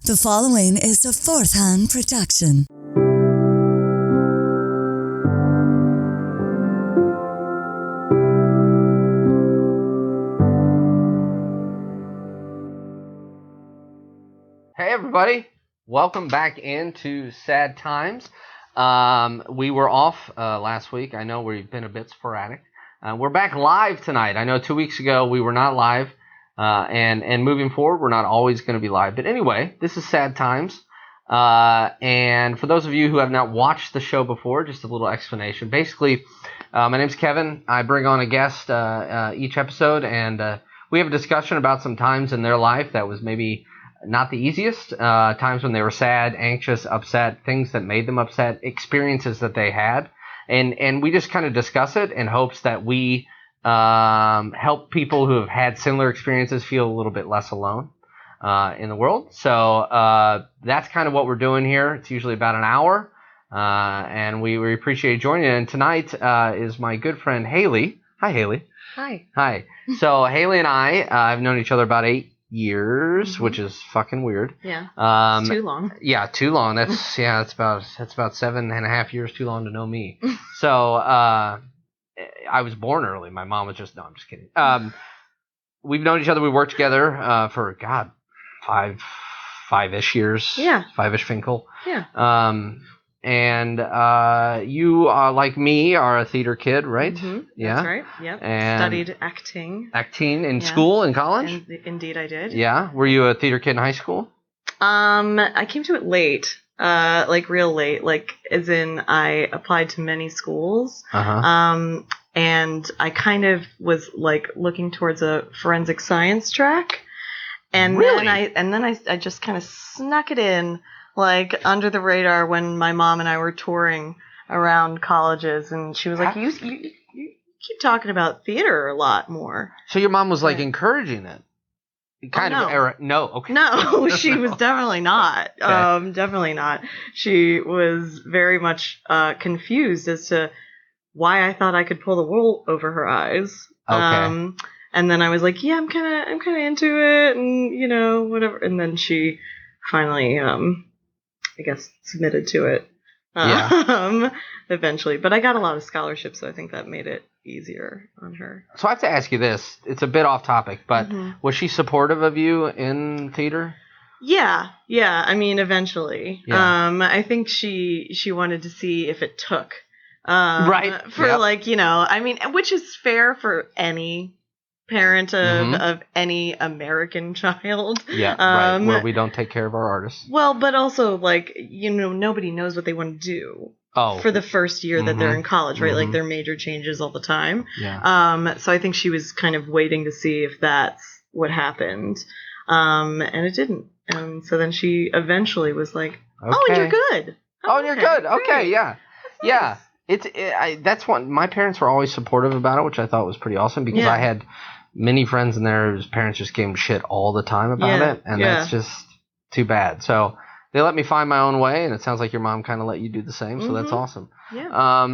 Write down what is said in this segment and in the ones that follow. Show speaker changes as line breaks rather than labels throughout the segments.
The following is a fourth-hand production.
Hey everybody, welcome back into Sad Times. We were off last week. I know we've been a bit sporadic. We're back live tonight. I know 2 weeks ago we were not live, and moving forward we're not always going to be live. But anyway, this is Sad Times. And for those of you who have not watched the show before, just a little explanation. Basically, my name's Kevin. I bring on a guest each episode, and we have a discussion about some times in their life that was maybe not the easiest, times when they were sad, anxious, upset, things that made them upset, experiences that they had. And we just kind of discuss it in hopes that we help people who have had similar experiences feel a little bit less alone in the world. So that's kind of what we're doing here. It's usually about an hour, and we appreciate you joining. And tonight is my good friend Haley. Hi, Haley.
Hi.
Hi. So Haley and I have known each other about 8 years, which is fucking weird.
Yeah. It's too long.
Yeah, too long. That's that's about 7.5 years too long to know me. So I was born early. My mom was just I'm just kidding. We've known each other. We worked together for five-ish years. Yeah. 5-ish Finkel.
Yeah.
And you, like me, are a theater kid, right?
Mm-hmm.
Yeah.
That's right. Yep. And studied acting.
Acting in school, in college?
Indeed, I did.
Yeah. Were you a theater kid in high school?
I came to it late. Like real late. Like, as in, I applied to many schools.
Uh-huh.
And I kind of was like looking towards a forensic science track. And
really?
then I just kind of snuck it in, like, under the radar when my mom and I were touring around colleges, and she was like, you keep talking about theater a lot more.
So your mom was, like, encouraging it? No. Okay.
No, she was definitely not.
Okay.
Definitely not. She was very much confused as to why I thought I could pull the wool over her eyes.
Okay.
And then I was like, yeah, I'm kind of into it, and, whatever. And then she finally, I guess, submitted to it eventually. But I got a lot of scholarships, so I think that made it easier on her.
So I have to ask you this. It's a bit off topic, but was she supportive of you in theater?
Yeah. I mean, eventually.
Yeah.
I think she wanted to see if it took.
Right.
For I mean, which is fair for any parent of any American child.
Yeah, right. Where we don't take care of our artists.
Well, but also, nobody knows what they want to do for the first year that they're in college, right? Like, their major changes all the time.
Yeah.
So I think she was kind of waiting to see if that's what happened. And it didn't. And so then she eventually was like, oh, and you're good.
Oh, you're good. Okay,
great.
yeah. Yeah. That's one. My parents were always supportive about it, which I thought was pretty awesome, because I had many friends in there whose parents just gave them shit all the time about it, and that's just too bad. So they let me find my own way, and it sounds like your mom kind of let you do the same, so that's awesome.
Yeah.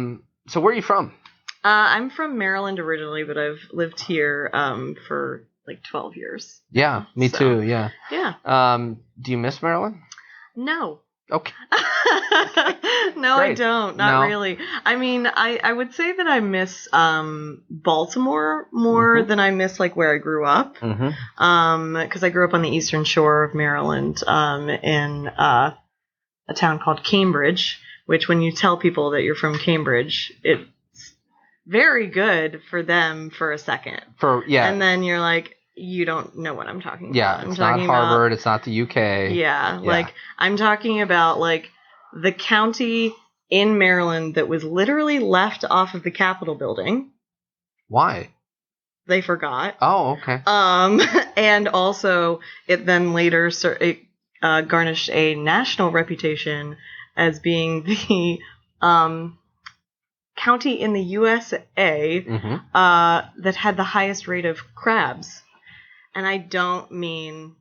So where are you from?
I'm from Maryland originally, but I've lived here for like 12 years.
Yeah, me too, yeah.
Yeah.
Do you miss Maryland?
No.
Okay.
No,
Great.
I don't. Not really. I mean, I would say that I miss Baltimore more than I miss like where I grew up. Because I grew up on the eastern shore of Maryland, in a town called Cambridge. Which, when you tell people that you're from Cambridge, it's very good for them for a second. And then you're like, you don't know what I'm talking about.
Yeah, it's not Harvard, it's not the UK.
Yeah, like, I'm talking about, like, the county in Maryland that was literally left off of the Capitol building.
Why?
They forgot.
Oh, okay.
And also, it then later garnished a national reputation as being the county in the USA that had the highest rate of crabs. And I don't mean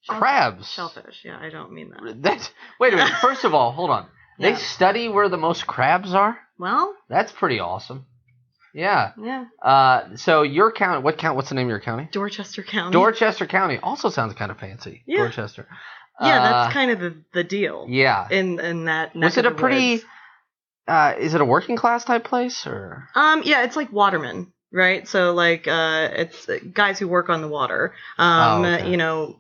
crabs.
Shellfish. Yeah, I don't mean that.
Wait a minute. First of all, hold on. They study where the most crabs are?
Well,
that's pretty awesome. Yeah.
Yeah.
So your county, what's the name of your county?
Dorchester County.
Dorchester County also sounds kind of fancy.
Yeah.
Dorchester.
Yeah, that's kind of the deal.
Yeah.
In that neck
Was it
of
a
the
pretty
woods.
Is it a working class type place or?
Yeah, it's like watermen, right? So like it's guys who work on the water.
Okay.
You know,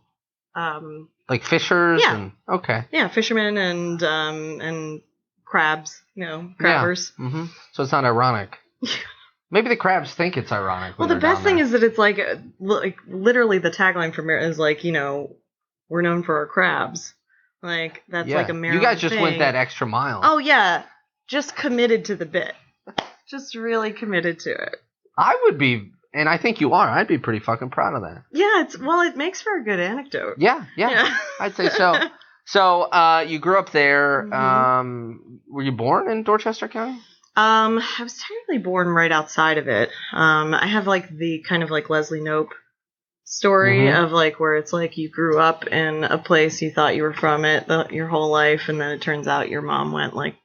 like fishers.
Yeah.
And, okay.
Yeah, fishermen and crabs, you know, crabbers.
Yeah. Mm-hmm. So it's not ironic. Maybe the crabs think it's ironic.
Well, the best thing is that it's like literally the tagline for Maryland is like, you know, we're known for our crabs. Like that's like a Maryland
You guys just
thing.
went that extra mile.
Oh yeah, just committed to the bit. Just really committed to it.
I would be, and I think you are. I'd be pretty fucking proud of that.
Yeah, it makes for a good anecdote.
Yeah. I'd say so. So you grew up there.
Mm-hmm.
Were you born in Dorchester County?
I was technically born right outside of it. I have like the kind of like Leslie Knope story of like where it's like you grew up in a place you thought you were from it your whole life, and then it turns out your mom went like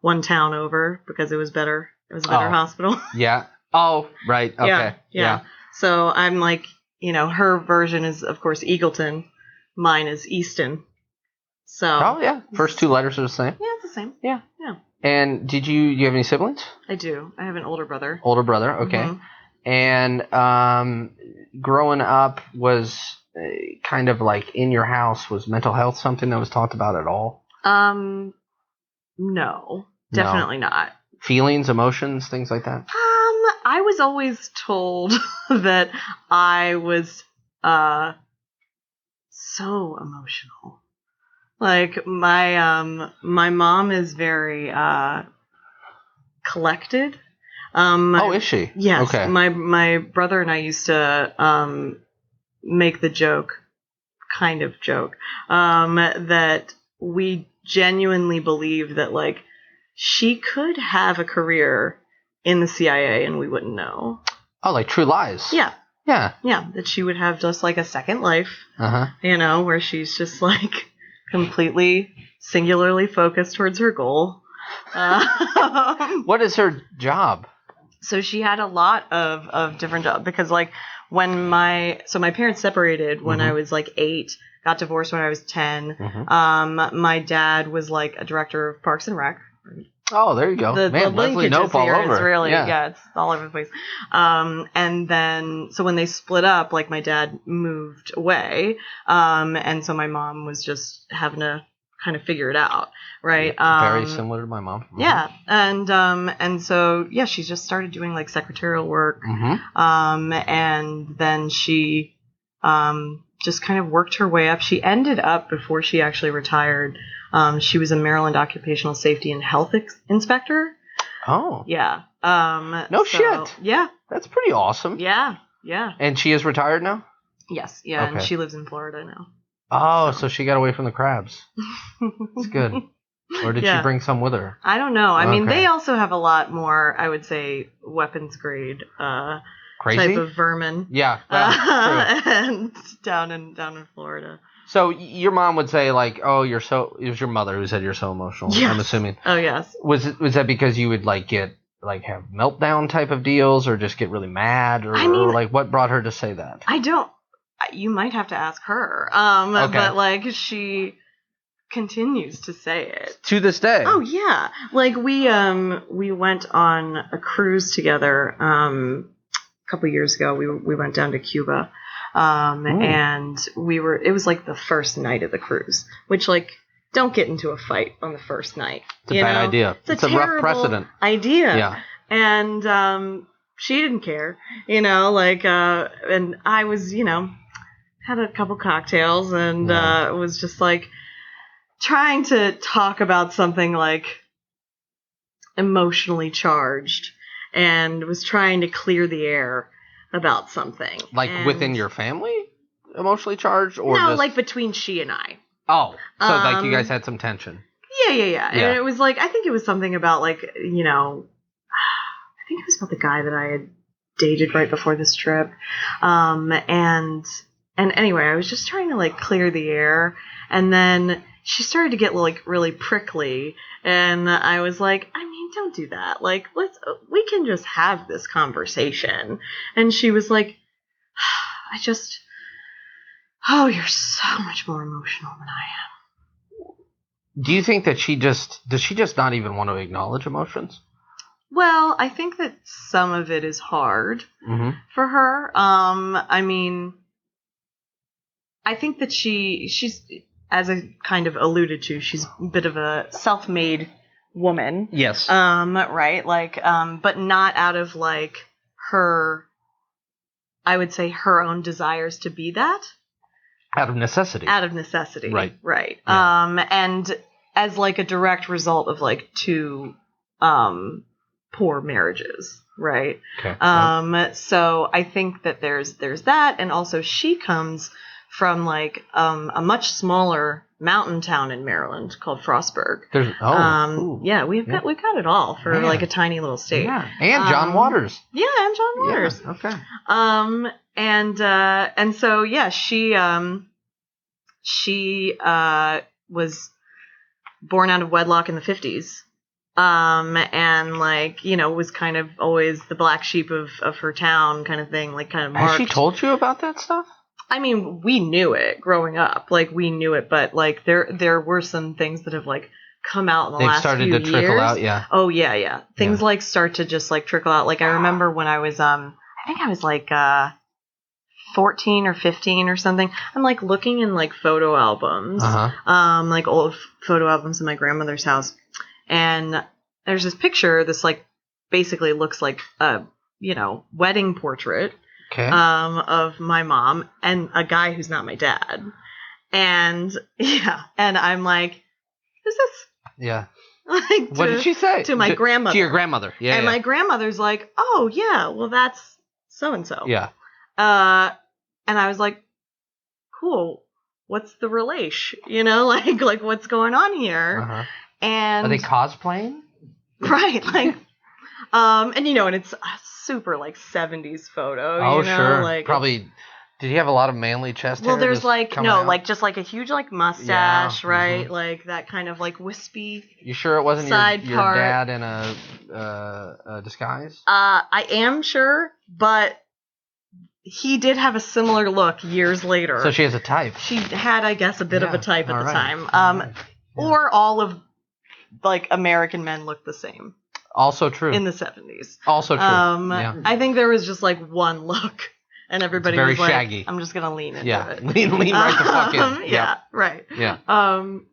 one town over because it was better. It was a better hospital.
Yeah. Oh, right. Okay.
Yeah. So I'm like, you know, her version is of course Eagleton, mine is Easton. So.
Oh yeah. First two letters are the same.
Yeah, it's the same.
Yeah.
Yeah.
And do you have any siblings?
I do. I have an older brother.
Older brother. Okay.
Mm-hmm.
And growing up was kind of like in your house. Was mental health something that was talked about at all?
No, definitely not.
Feelings, emotions, things like that?
I was always told that I was so emotional. Like my mom is very collected.
Is she?
Yes.
Okay.
My brother and I used to make the joke, that we genuinely believe that like she could have a career in the CIA and we wouldn't know.
Oh, like True Lies.
Yeah.
Yeah.
Yeah, that she would have just like a second life. You know, where she's just like completely singularly focused towards her goal.
What is her job?
So she had a lot of different jobs because like when my parents separated when I was like 8, got divorced when I was 10. My dad was like a director of Parks and Rec.
Oh, there you go. Man, Leslie Knope all over.
It's really, it's all over the place. And then, so when they split up, like my dad moved away. And so my mom was just having to kind of figure it out. Right.
Very similar to my mom.
Yeah. And so, yeah, she just started doing like secretarial work. And then she, just kind of worked her way up. She ended up, before she actually retired, she was a Maryland Occupational Safety and Health Inspector.
Oh.
Yeah.
Shit.
Yeah.
That's pretty awesome.
Yeah. Yeah.
And she is retired now?
Yes. Yeah.
Okay.
And she lives in Florida now.
Oh, so she got away from the crabs. That's good. Or did she bring some with her?
I don't know. I mean, they also have a lot more, I would say, weapons grade
crazy
type of vermin.
Yeah. Well, true.
And down in Florida.
So your mom would say like, "Oh, it was your mother who said you're so emotional." Yes. I'm assuming.
Oh yes.
Was that because you would like have meltdown type of deals, or just get really mad, or like what brought her to say that?
I don't. You might have to ask her.
Okay.
But like she continues to say it
to this day.
Oh yeah. Like we went on a cruise together a couple years ago. We went down to Cuba. And it was like the first night of the cruise, which like, don't get into a fight on the first night.
It's a bad idea. It's a rough precedent.
Idea.
Yeah.
And, she didn't care, like, and I was, had a couple cocktails and, was just like trying to talk about something like emotionally charged and was trying to clear the air about something.
Like within your family? Emotionally charged? Or
no,
just...
like between she and I.
Oh, so like you guys had some tension.
Yeah. And it was like, I think it was something about like, I think it was about the guy that I had dated right before this trip. And anyway, I was just trying to like clear the air. And then she started to get like really prickly, and I was like, I mean, don't do that. Like, we can just have this conversation. And she was like, oh, you're so much more emotional than I am.
Do you think that does she just not even want to acknowledge emotions?
Well, I think that some of it is hard for her. I mean, I think that she's, as I kind of alluded to, she's a bit of a self-made woman.
Yes.
Right? Like, but not out of like her, I would say her own desires to be that.
Out of necessity.
Right. Right.
Yeah.
And as like a direct result of like two, poor marriages. Right.
Okay.
So I think that there's that. And also she comes from like, a much smaller mountain town in Maryland called Frostburg. Yeah, we've got it all for like a tiny little state.
Yeah. And John Waters.
Yeah, and John Waters.
Yeah. Okay.
And so yeah, she was born out of wedlock in the 50s. And like, you know, was kind of always the black sheep of her town kind of thing, like kind of marked.
Has she told you about that stuff?
I mean, we knew it growing up, like we knew it, but like there were some things that have like come out in the last few years.
They've started to trickle out, yeah.
Oh yeah. Things like start to just like trickle out. Like I remember when I was, I think I was like 14 or 15 or something. I'm like looking in like photo albums, like old photo albums in my grandmother's house, and there's this picture. This like basically looks like a wedding portrait.
Okay.
Of my mom and a guy who's not my dad. And and I'm like, who's this?
Yeah.
Like,
what did she say?
To my grandmother.
To your grandmother. Yeah.
And my grandmother's like, oh yeah, well that's so and so.
Yeah.
And I was like, cool. What's the relation? Like what's going on here? And
are they cosplaying?
Right, like, and and it's super like 70s photo.
Oh, sure.
Like,
probably. Did he have a lot of manly chest hair?
Well, there's like
out?
Like just like a huge like mustache, right? Like that kind of like wispy.
You sure it wasn't your dad in a disguise?
I am sure, but he did have a similar look years later.
So she has a type.
She had, I guess, a bit of a type at the time.
Yeah.
Or all of like American men looked the same.
Also true.
In the 70s.
Also true. Yeah.
I think there was just like one look, and everybody was like,
shaggy.
I'm just gonna lean into it.
Lean right the fuck in.
Yeah, right.
Yeah.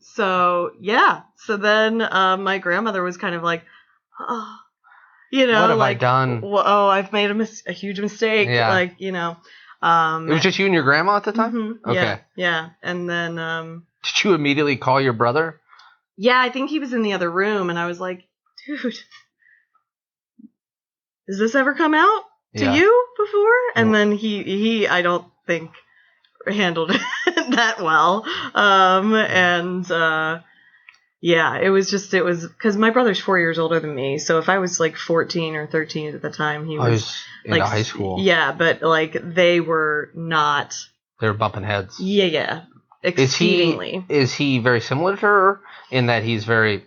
So then my grandmother was kind of like, oh,
what have
like,
I done?
Oh, I've made a huge mistake.
Yeah.
Like,
it was just you and your grandma at the time?
Mm-hmm,
okay.
Yeah. And then
did you immediately call your brother?
Yeah, I think he was in the other room, and I was like, dude, has this ever come out to you before? And then he I don't think handled it that well. It was because my brother's 4 years older than me. So if I was like 14 or 13 at the time, he was
in
like
high school.
Yeah, but like they were not.
They were bumping heads.
Yeah. Exceedingly.
Is he very similar to her in that he's very?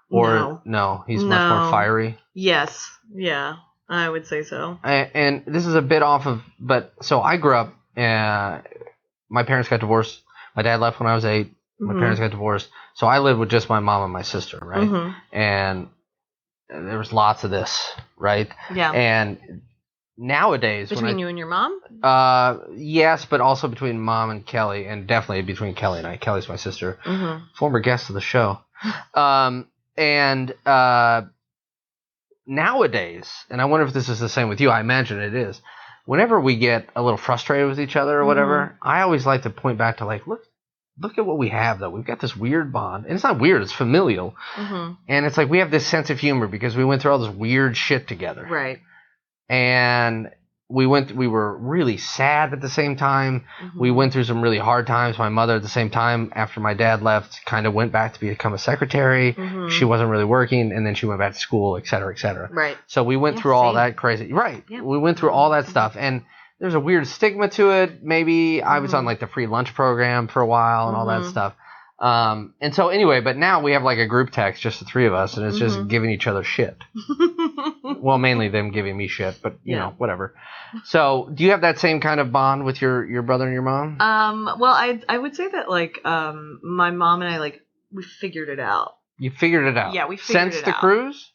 Or no, he's much more fiery.
Yes. Yeah, I would say so.
And this is a bit off of, but so I grew up. My parents got divorced. My dad left when I was 8. My parents got divorced, so I lived with just my mom and my sister, right? And there was lots of this, right? Yeah. And nowadays,
between you and your mom?
Yes, but also between mom and Kelly, and definitely between Kelly and I. Kelly's my sister, former guest of the show. Nowadays, and I wonder if this is the same with you. I imagine it is. Whenever we get a little frustrated with each other or whatever, I always like to point back to like, look at what we have, though. We've got this weird bond. And it's not weird. It's familial. And it's like we have this sense of humor because we went through all this weird shit together.
Right.
And we were really sad at the same time. We went through some really hard times. My mother, at the same time, after my dad left, kind of went back to become a secretary. She wasn't really working, and then she went back to school, et cetera, et cetera.
Right.
So we went through all that crazy. Right. Yeah. We went through all that stuff. And there's a weird stigma to it. Maybe I was on like the free lunch program for a while and all that stuff. And so anyway, but now we have like a group text, just the three of us, and it's just giving each other shit. Well, mainly them giving me shit, but you know, whatever. So do you have that same kind of bond with your brother and your mom?
Well, I would say that like my mom and I like we figured it out.
You figured it out.
Yeah, we figured it out.
Since the cruise?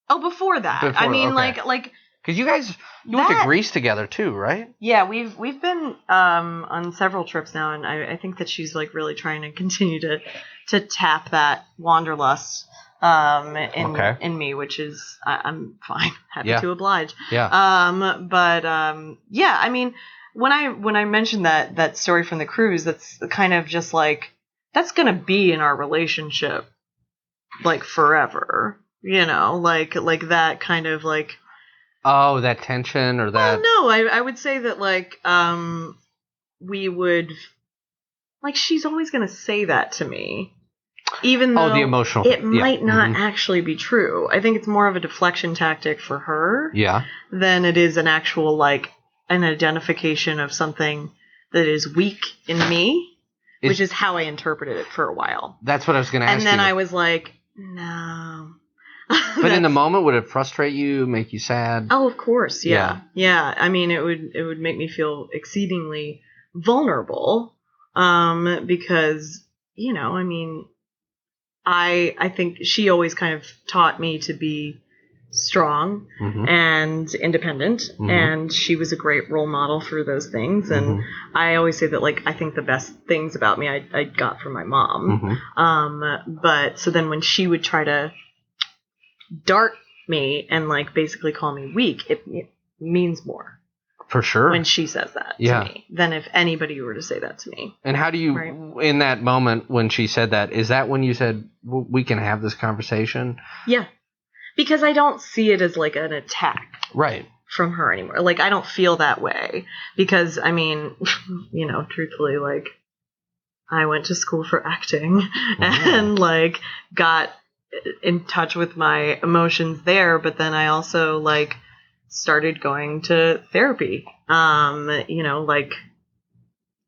Oh, before that. I mean, like
because you guys went to Greece together too, right?
Yeah, we've been on several trips now, and I think that she's like really trying to continue to tap that wanderlust in me, which is I'm fine, happy to oblige.
Yeah.
But I mean, when I mentioned that story from the cruise, that's kind of just like that's gonna be in our relationship like forever, you know, like that kind of like.
Oh, that tension or that.
Well, no, I would say that like we would like she's always gonna say that to me. Even though
the emotional
it might not actually be true. I think it's more of a deflection tactic for her than it is an actual, like, an identification of something that is weak in me, which is how I interpreted it for a while.
That's what I was going to ask you.
And then I was like, no.
But in the moment, would it frustrate you, make you sad?
Oh, of course, yeah. I mean, it would make me feel exceedingly vulnerable because, you know, I mean... I think she always kind of taught me to be strong and independent, and she was a great role model for those things. And I always say that, like, I think the best things about me I got from my mom. But so then when she would try to dart me and, like, basically call me weak, it means more.
For sure.
When she says that to me, than if anybody were to say that to me.
And how do you, in that moment when she said that, is that when you said, well, we can have this conversation? Yeah.
Because I don't see it as like an attack.
Right.
From her anymore. Like, I don't feel that way. Because, I mean, you know, truthfully, like, I went to school for acting and, like, got in touch with my emotions there. But then I also, like, started going to therapy, you know, like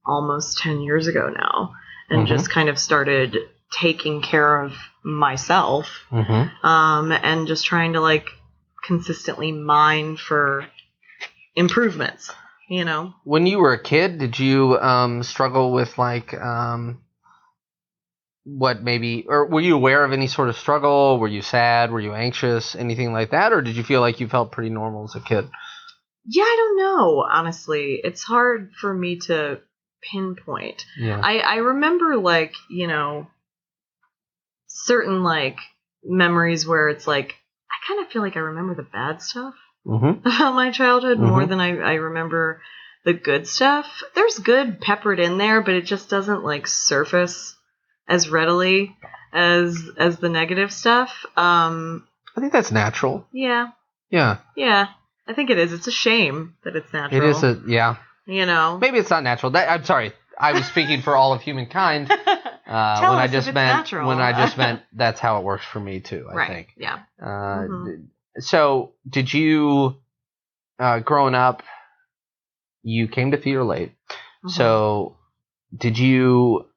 almost 10 years ago now, and just kind of started taking care of myself, and just trying to like consistently mine for improvements, you know.
When you were a kid, did you struggle with like what maybe, or were you aware of any sort of struggle? Were you sad? Were you anxious? Anything like that? Or did you feel like you felt pretty normal as a kid?
Yeah, I don't know, honestly. It's hard for me to pinpoint.
Yeah.
I remember, like, you know, certain, like, memories where it's like, I kind of feel like I remember the bad stuff about my childhood more than I remember the good stuff. There's good peppered in there, but it just doesn't, like, surface as readily as the negative stuff. I
think that's natural.
Yeah.
Yeah.
Yeah. I think it is. It's a shame that it's natural.
It is
you know.
Maybe it's not natural. I'm sorry. I was speaking for all of humankind.
Tell us if it's natural.
When I just meant that's how it works for me too, I think.
Yeah.
So did you, growing up, you came to theater late. So did you,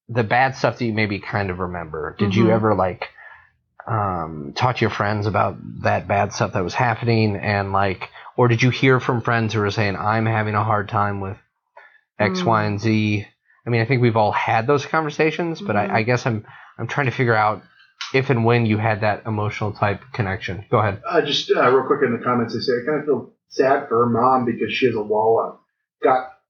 the bad stuff that you maybe kind of remember, did you ever like talk to your friends about that bad stuff that was happening, and like, or did you hear from friends who were saying, I'm having a hard time with X, Y, and Z? I mean, I think we've all had those conversations, but I guess I'm trying to figure out if and when you had that emotional type connection. Go ahead.
Just real quick in the comments, they say, I kind of feel sad for her mom because she has a wall up.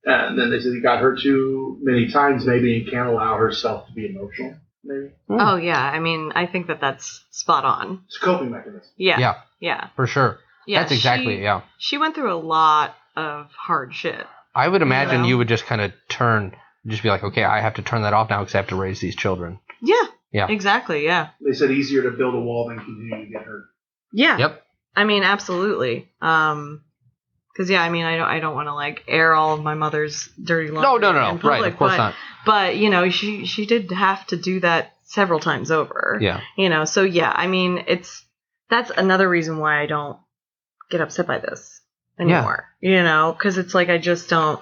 And then they said he got her too many times maybe and can't allow herself to be emotional, maybe.
Oh, yeah. I mean, I think that's spot on.
It's a coping mechanism.
Yeah. Yeah.
For sure. Yeah, that's exactly,
She went through a lot of hard shit.
I would imagine you would just kind of just be like, okay, I have to turn that off now because I have to raise these children.
Yeah. Yeah. Exactly, yeah.
They said easier to build a wall than continue to get hurt.
Yeah.
Yep.
I mean, absolutely. Because, I mean, I don't want to, like, air all of my mother's dirty laundry.
No.
In public,
Right, of course not.
But, you know, she did have to do that several times over.
Yeah.
You know, so, yeah, I mean, that's another reason why I don't get upset by this anymore. Yeah. You know, because it's like I just don't,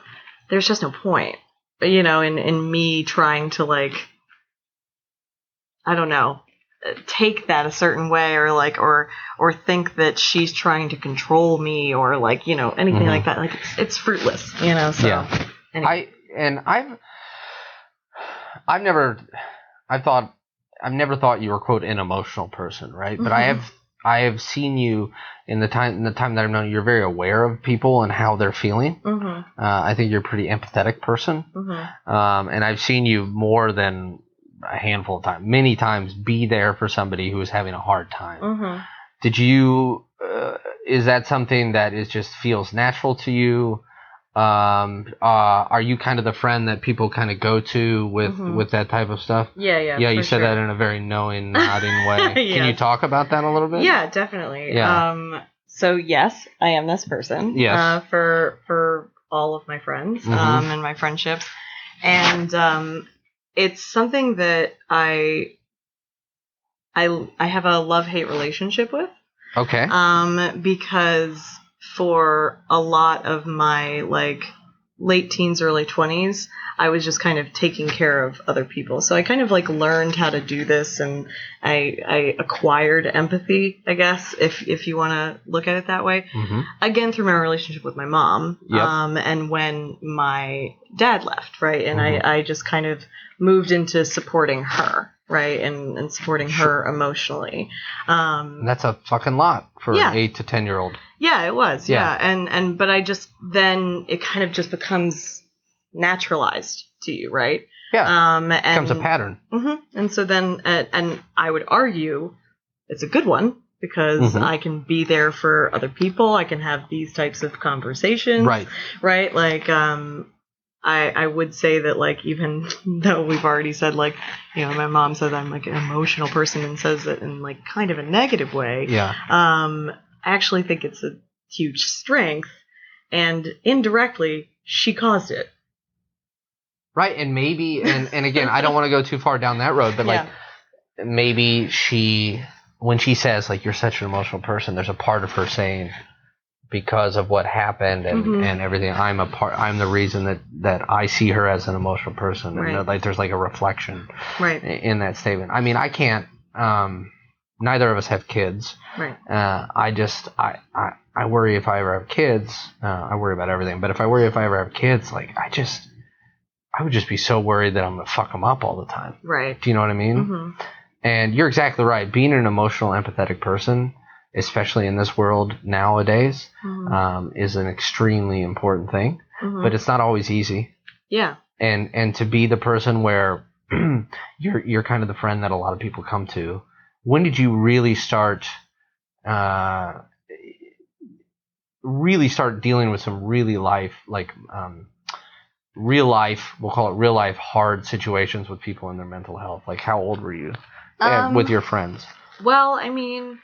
there's just no point, you know, in me trying to, like, I don't know, take that a certain way, or like, or think that she's trying to control me, or like, you know, anything like that. Like it's fruitless, you know. So anyway.
I've never thought you were, quote, an emotional person, right? But I have seen you in the time that I've known you, you're very aware of people and how they're feeling. I think you're a pretty empathetic person. And I've seen you more than a handful of times, many times, be there for somebody who is having a hard time. Did you, is that something that just feels natural to you? Are you kind of the friend that people kind of go to with that type of stuff? Yeah, you said that in a very knowing, nodding way. Yes. Can you talk about that a little bit?
Yeah, definitely. Yeah. So yes, I am this person. Yes. For all of my friends, and my friendships. And, it's something that I have a love-hate relationship with. Okay. Because for a lot of my like late teens, early 20s, I was just kind of taking care of other people. So I kind of like learned how to do this, and I acquired empathy, I guess, if you want to look at it that way. Again, through my relationship with my mom. And when my dad left, right? And I just kind of moved into supporting her. Right, and supporting her emotionally.
That's a fucking lot for an 8 to 10-year-old.
Yeah, it was. Yeah. And but I just, then it kind of just becomes naturalized to you, right? Yeah. And
becomes a pattern.
And so then, and I would argue it's a good one, because I can be there for other people. I can have these types of conversations. Right. Right. Like, I would say that, like, even though we've already said, like, you know, my mom says I'm like an emotional person and says it in like kind of a negative way. Yeah. I actually think it's a huge strength, and indirectly she caused it.
Right. And maybe, and again, I don't want to go too far down that road, but like maybe when she says like, you're such an emotional person, there's a part of her saying, because of what happened and everything, I'm the reason that I see her as an emotional person. Right. And like there's like a reflection in that statement. I mean, I can't, neither of us have kids. Right. I worry if I ever have kids. I worry about everything, but if I ever have kids, like I would just be so worried that I'm going to fuck them up all the time. Right. Do you know what I mean? And you're exactly right. Being an emotional, empathetic person, especially in this world nowadays, is an extremely important thing, but it's not always easy. Yeah. And to be the person where you're kind of the friend that a lot of people come to. When did you really start dealing with some really life, like real life, we'll call it real life, hard situations with people in their mental health? Like, how old were you with your friends?
Well, I mean,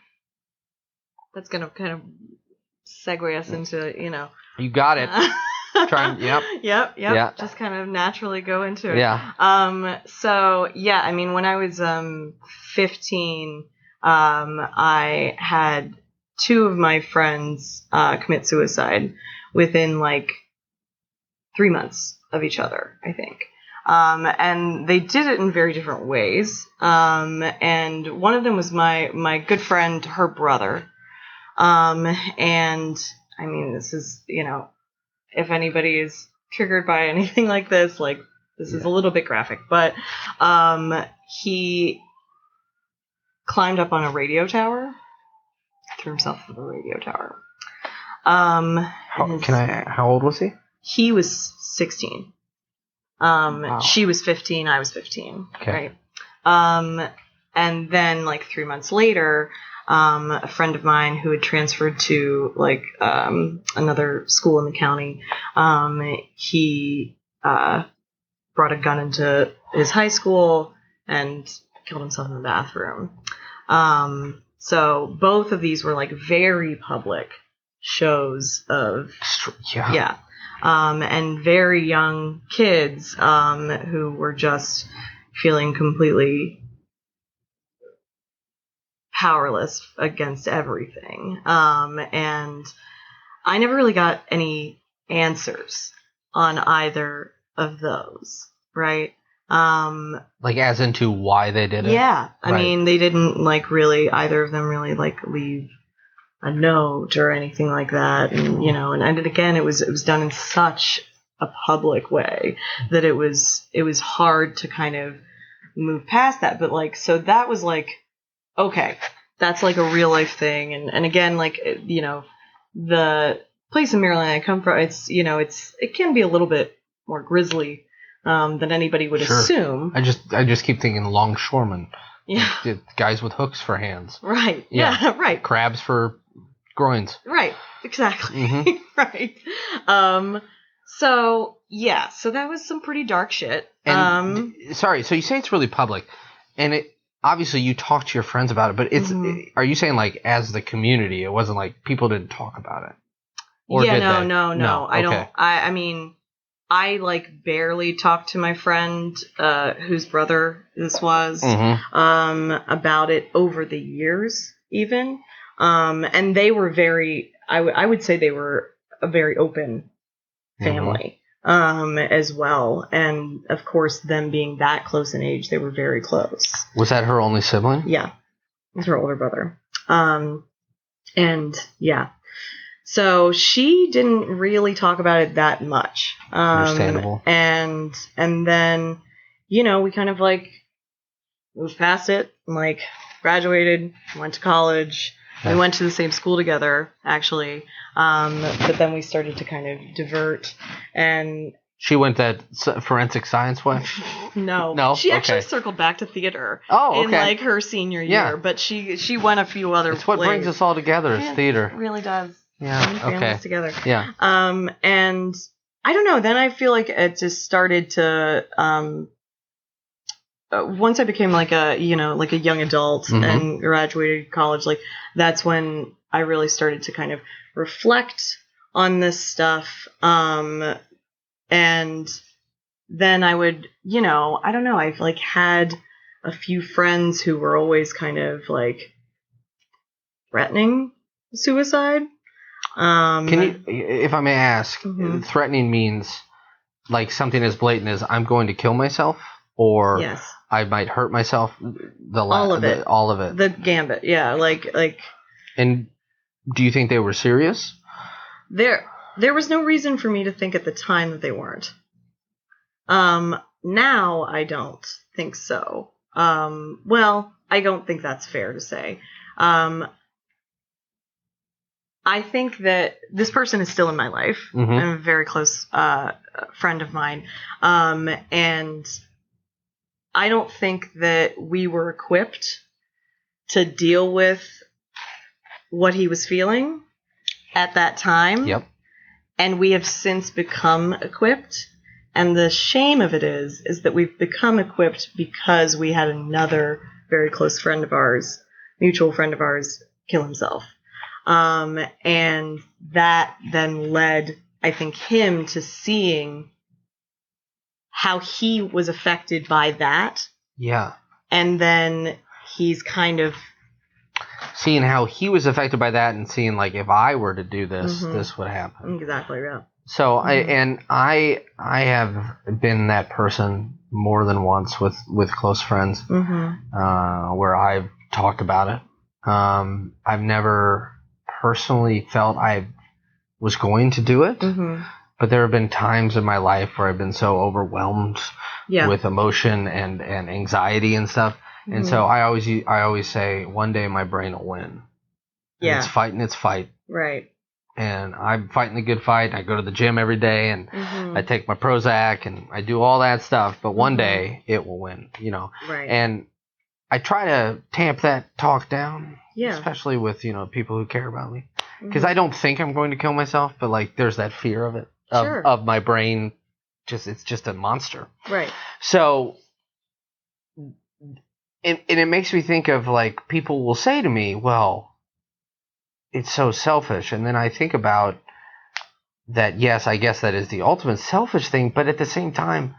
that's going to kind of segue us into, you know.
You got it.
Yep. Just kind of naturally go into it. Yeah. So, yeah, I mean, when I was 15, I had two of my friends commit suicide within, like, 3 months of each other, I think. And they did it in very different ways. And one of them was my good friend, her brother. And I mean, this is, you know, if anybody is triggered by anything like this, like, this is a little bit graphic, but, he climbed up on a radio tower, threw himself from the radio tower.
How old was he?
He was 16. Wow. She was 15, I was 15. Okay. Right. And then, like, 3 months later, a friend of mine who had transferred to, like, another school in the county, he brought a gun into his high school and killed himself in the bathroom. So both of these were, like, very public shows of... Yeah. And very young kids who were just feeling completely powerless against everything. And I never really got any answers on either of those, right?
Like as into why they did it?
Yeah. I
Right.
mean, they didn't like really, either of them really like leave a note or anything like that. And, you know, and again, it was done in such a public way that it was hard to kind of move past that. But like, so that was like, okay, that's like a real life thing. And again, like, you know, the place in Maryland I come from, it's, you know, it can be a little bit more grisly than anybody would assume.
I just keep thinking longshoremen.
Yeah.
Like, guys with hooks for hands.
Right. Yeah. Right.
Crabs for groins.
Right. Exactly.
Mm-hmm.
Right. So yeah. So that was some pretty dark shit.
And sorry. So you say it's really public, and it obviously you talk to your friends about it, but it's. Are you saying like as the community, it wasn't like people didn't talk about it? Or
yeah.
did
No.
they?
No. I
Okay.
don't. I mean, I like barely talked to my friend whose brother this was about it over the years even. And they were very, I would say they were a very open family as well. And of course, them being that close in age, they were very close.
Was that her only sibling?
Yeah. It was her older brother. And yeah. So she didn't really talk about it that much.
Understandable.
And then, you know, we kind of like moved past it and like graduated, went to college. We went to the same school together, actually. But then we started to kind of divert. And
she went that forensic science way?
No. She actually circled back to theater.
Oh, okay.
In like her senior year.
Yeah.
But she went a few other
It's what brings us all together is theater.
It really does.
Yeah.
Families together.
Yeah.
And I don't know. Then I feel like it just started to. Once I became like a young adult and graduated college, like that's when I really started to kind of reflect on this stuff. And then I would, you know, I don't know. I've like had a few friends who were always kind of like threatening suicide.
Can you, if I may ask, threatening means like something as blatant as I'm going to kill myself, or
yes.
I might hurt myself.
All of it.
All of it.
The gambit. Yeah. Like.
And do you think they were serious?
There was no reason for me to think at the time that they weren't. Now I don't think so. Well, I don't think that's fair to say. I think that this person is still in my life.
Mm-hmm.
I'm a very close friend of mine. And I don't think that we were equipped to deal with what he was feeling at that time.
Yep.
And we have since become equipped. And the shame of it is that we've become equipped because we had another very close friend of ours, mutual friend of ours, kill himself. And that then led, I think, him to seeing how he was affected by that.
Yeah.
And then he's kind of
seeing how he was affected by that and seeing like if I were to do this, this would happen.
Exactly, yeah.
So I have been that person more than once with close friends where I've talked about it. I've never personally felt I was going to do it, but there have been times in my life where I've been so overwhelmed with emotion and anxiety and stuff. And so I always say one day my brain will win. And it's fighting its fight.
Right.
And I'm fighting the good fight. I go to the gym every day and I take my Prozac and I do all that stuff. But one day it will win, you know.
Right.
And I try to tamp that talk down,
yeah,
especially with, you know, people who care about me. Because I don't think I'm going to kill myself, but like there's that fear of it, of my brain. It's just a monster.
Right.
So, and it makes me think of like people will say to me, well, it's so selfish. And then I think about that, yes, I guess that is the ultimate selfish thing, but at the same time,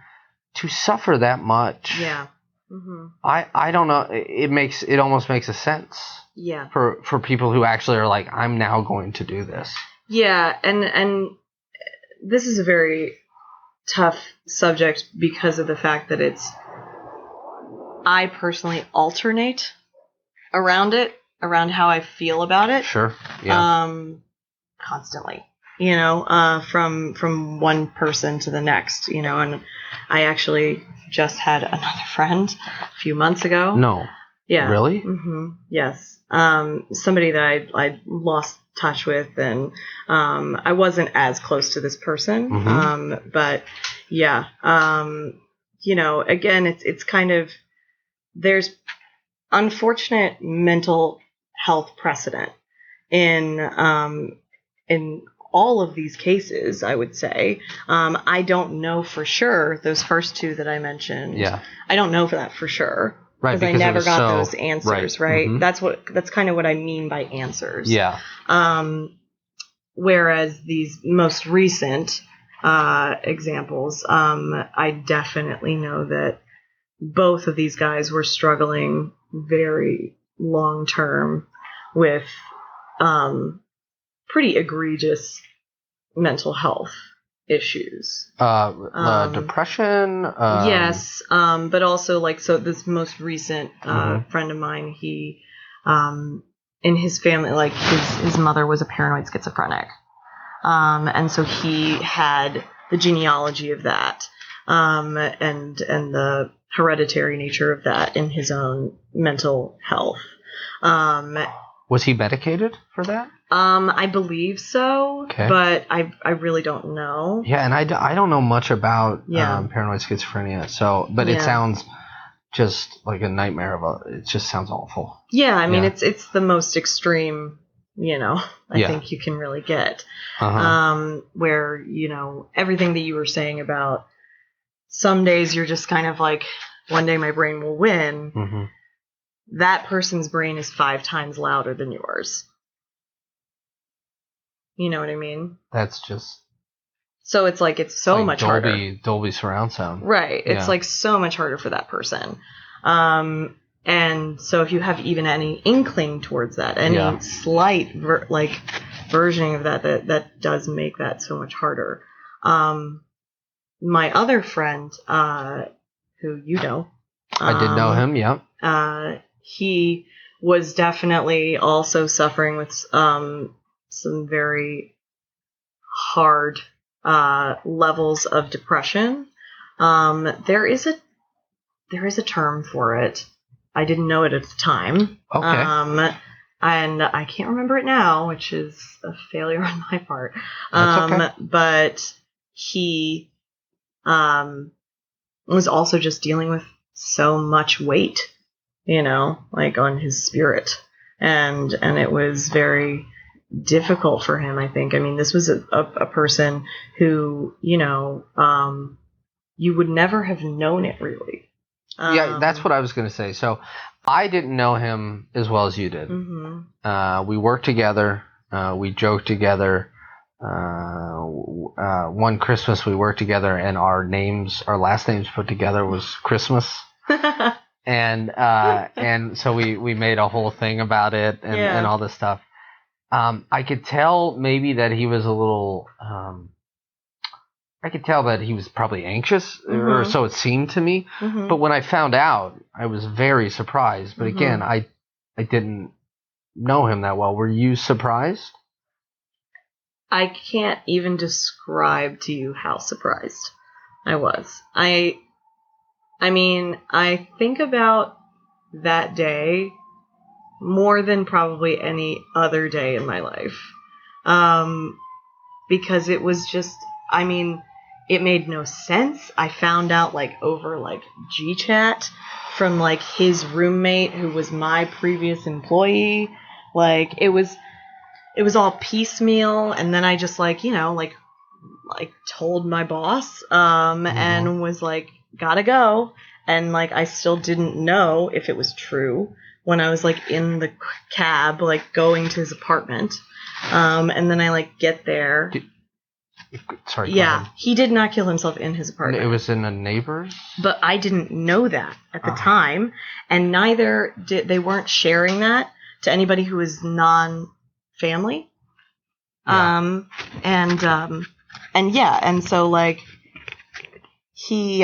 to suffer that much,
yeah,
I don't know, it almost makes a sense.
Yeah.
For people who actually are like, I'm now going to do this.
Yeah, and this is a very tough subject because of the fact that it's I personally alternate around how I feel about it.
Sure. Yeah.
Constantly, from one person to the next, and I actually just had another friend a few months ago.
No.
Yeah.
Really?
Mm-hmm. Yes. Somebody that I lost touch with, and I wasn't as close to this person.
Mm-hmm.
But yeah. Again, it's kind of, there's unfortunate mental health precedent in all of these cases, I would say. I don't know for sure those first two that I mentioned.
Yeah.
I don't know for that for sure.
Right,
because I never got those answers, right?
Mm-hmm.
That's kind of what I mean by answers.
Yeah.
Whereas these most recent examples, I definitely know that both of these guys were struggling very long term with pretty egregious mental health issues.
Depression?
Yes, but also, so this most recent friend of mine, he, in his family, his mother was a paranoid schizophrenic. And so he had the genealogy of that, and the hereditary nature of that in his own mental health.
Was he medicated for that?
I believe so,
okay.
But I really don't know.
Yeah, and I don't know much about paranoid schizophrenia, but it sounds just like a nightmare it just sounds awful.
Yeah, I mean, it's the most extreme, I think you can really get. Where, everything that you were saying about some days you're just kind of like, one day my brain will win.
Mm-hmm.
That person's brain is 5 times louder than yours. You know what I mean?
That's just...
So it's it's so much harder.
Dolby surround sound.
Right. It's so much harder for that person. And so if you have even any inkling towards that, any slight versioning of that does make that so much harder. My other friend, who
I did know him, yeah.
He was definitely also suffering with some very hard levels of depression. There is a term for it. I didn't know it at the time.
Okay.
And I can't remember it now, which is a failure on my part.
That's okay.
But he was also just dealing with so much weight, on his spirit. And it was very difficult for him, I think. I mean, this was a person who, you would never have known it, really.
Yeah, that's what I was going to say. So I didn't know him as well as you did.
Mm-hmm.
We worked together. We joked together. One Christmas we worked together, and our last names put together was Christmas. And so we made a whole thing about it and all this stuff. I could tell maybe that he was a little... I could tell that he was probably anxious, or so it seemed to me. Mm-hmm. But when I found out, I was very surprised. But again, I didn't know him that well. Were you surprised?
I can't even describe to you how surprised I was. I mean, I think about that day more than probably any other day in my life. Because it was just, it made no sense. I found out over GChat from his roommate who was my previous employee. It was all piecemeal, and then I just told my boss and was gotta go, and I still didn't know if it was true when I was in the cab going to his apartment, and then I get there.
Sorry.
Yeah, he did not kill himself in his apartment.
It was in a neighbor's?
But I didn't know that at the time, and neither they weren't sharing that to anybody who was non-family.
Yeah.
And so he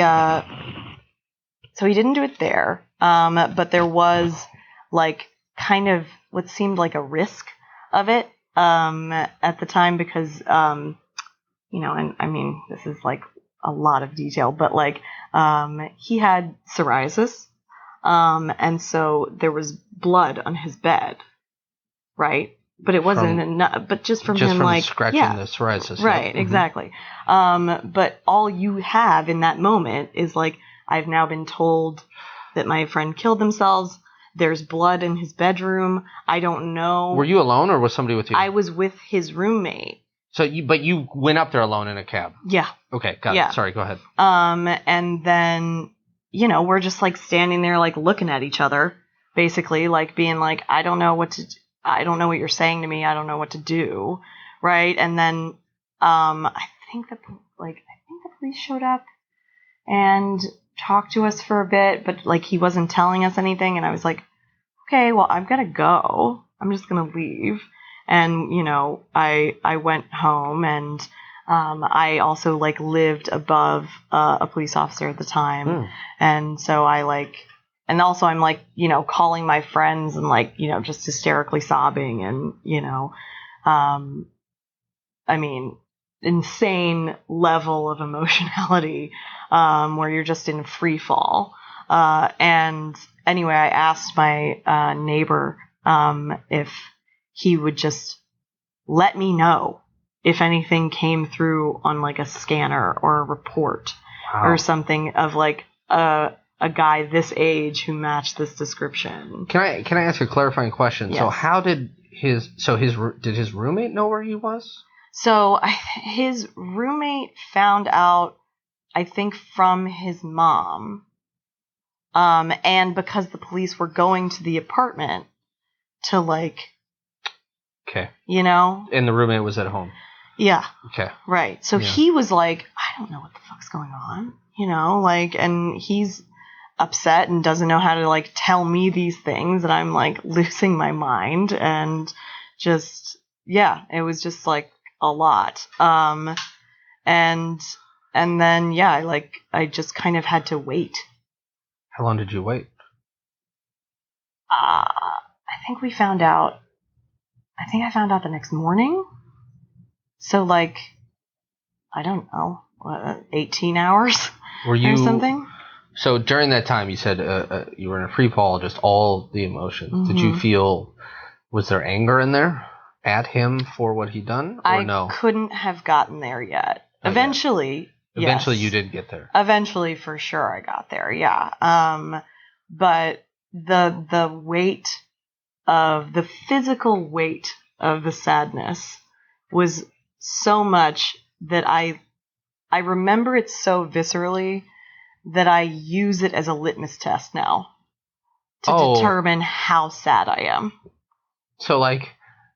So he didn't do it there. But there was like kind of what seemed like a risk of it at the time because, you know, and I mean, this is like a lot of detail, but like he had psoriasis. And so there was blood on his bed, right? But it wasn't enough, but just from him like
scratching the psoriasis.
Right,
yeah.
exactly. But all you have in that moment is like, I've now been told that my friend killed themselves. There's blood in his bedroom. I don't know.
Were you alone or was somebody with you?
I was with his roommate.
So you went up there alone in a cab?
Yeah.
Okay, got it. Sorry, go ahead.
And then, you know, we're just like standing there like looking at each other, basically like being like, I don't know what you're saying to me. I don't know what to do. Right. And then, I think the police showed up and talked to us for a bit, but like he wasn't telling us anything. And I was like, okay, well, I've got to go. I'm just going to leave. And, you know, I went home and, I also like lived above, a police officer at the time. And so and also I'm like, you know, calling my friends and like, you know, just hysterically sobbing and, you know, I mean, insane level of emotionality, where you're just in free fall. And anyway, I asked my, neighbor, if he would just let me know if anything came through on like a scanner or a report or something of like, a guy this age who matched this description.
Can I ask a clarifying question?
Yes.
So how did his roommate know where he was?
So his roommate found out, I think, from his mom, and because the police were going to the apartment to like,
okay,
you know,
and the roommate was at home.
Yeah.
Okay.
Right. So he was like, I don't know what the fuck's going on, you know, like, and he's upset and doesn't know how to like tell me these things, and I'm like losing my mind and just, yeah, it was just like a lot. And then, yeah, I just kind of had to wait.
How long did you wait?
I think I found out the next morning. So like, I don't know, 18 hours
Were you,
or something?
So during that time, you said you were in a free fall, just all the emotions. Mm-hmm. Did you feel, was there anger in there at him for what he'd done, or no?
I couldn't have gotten there yet.
Not
Eventually,
yet.
Yes.
Eventually you did get there.
Eventually, for sure, I got there, yeah. But the weight of, the physical weight of the sadness was so much that I remember it so viscerally that I use it as a litmus test now to determine how sad I am. So, like,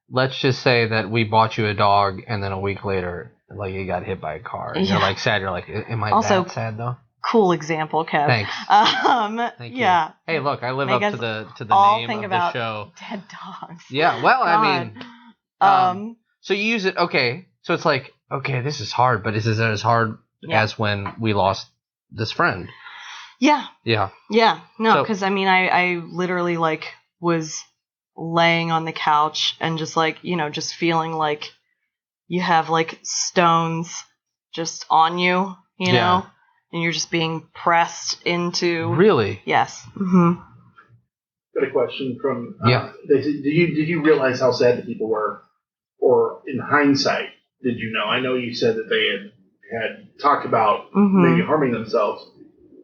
let's just say that we bought you a dog, and then a week later, like, you got hit by a car. And you're, like, sad. You're like, am I also, that sad, though? Cool example, Kev. Thanks. Thank you. Yeah. Hey, look, I live up to the name of the show. Dead dogs. Yeah, well, God. I mean, so you use it, okay, so it's like, okay, this is hard, but is it as hard as when we lost this friend? Yeah. Yeah. Yeah. No, because, I mean, I literally, like, was laying on the couch and just, like, you know, just feeling like you have, like, stones just on you, you know? And you're just being pressed into... Really? Yes. Mm-hmm.
Got a question from... Did you realize how sad the people were? Or in hindsight, did you know? I know you said that they had talked about maybe harming themselves,